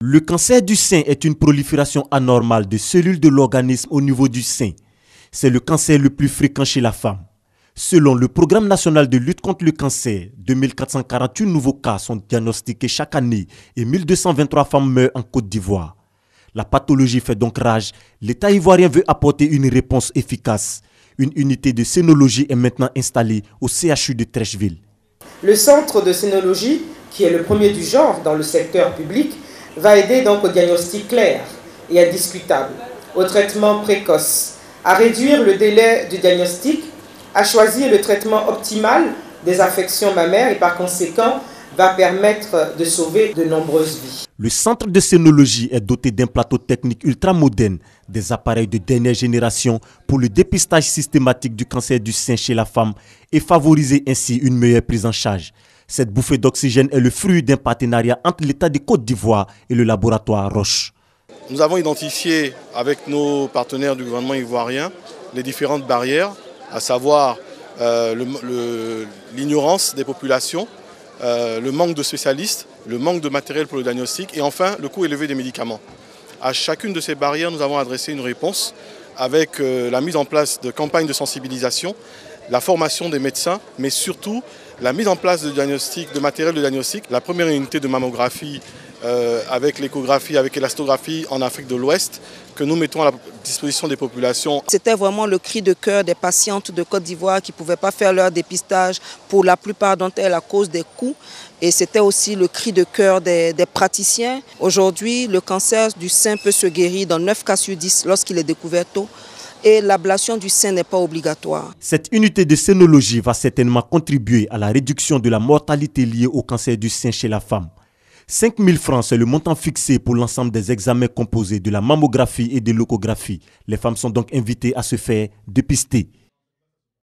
Le cancer du sein est une prolifération anormale de cellules de l'organisme au niveau du sein. C'est le cancer le plus fréquent chez la femme. Selon le Programme national de lutte contre le cancer, 2448 nouveaux cas sont diagnostiqués chaque année et 1223 femmes meurent en Côte d'Ivoire. La pathologie fait donc rage. L'État ivoirien veut apporter une réponse efficace. Une unité de sénologie est maintenant installée au CHU de Treichville. Le centre de sénologie, qui est le premier du genre dans le secteur public, va aider donc au diagnostic clair et indiscutable, au traitement précoce, à réduire le délai du diagnostic, à choisir le traitement optimal des affections mammaires et par conséquent va permettre de sauver de nombreuses vies. Le centre de sénologie est doté d'un plateau technique ultramoderne, des appareils de dernière génération pour le dépistage systématique du cancer du sein chez la femme et favoriser ainsi une meilleure prise en charge. Cette bouffée d'oxygène est le fruit d'un partenariat entre l'État de Côte d'Ivoire et le laboratoire Roche. Nous avons identifié avec nos partenaires du gouvernement ivoirien les différentes barrières, à savoir l'ignorance des populations, le manque de spécialistes, le manque de matériel pour le diagnostic et enfin le coût élevé des médicaments. À chacune de ces barrières, nous avons adressé une réponse avec la mise en place de campagnes de sensibilisation, la formation des médecins, mais surtout la mise en place de matériel de diagnostic, la première unité de mammographie avec l'échographie, avec l'élastographie en Afrique de l'Ouest que nous mettons à la disposition des populations. C'était vraiment le cri de cœur des patientes de Côte d'Ivoire qui ne pouvaient pas faire leur dépistage, pour la plupart d'entre elles à cause des coûts. Et c'était aussi le cri de cœur des praticiens. Aujourd'hui, le cancer du sein peut se guérir dans 9 cas sur 10 lorsqu'il est découvert tôt. Et l'ablation du sein n'est pas obligatoire. Cette unité de sénologie va certainement contribuer à la réduction de la mortalité liée au cancer du sein chez la femme. 5 000 francs, c'est le montant fixé pour l'ensemble des examens composés de la mammographie et de l'échographie. Les femmes sont donc invitées à se faire dépister.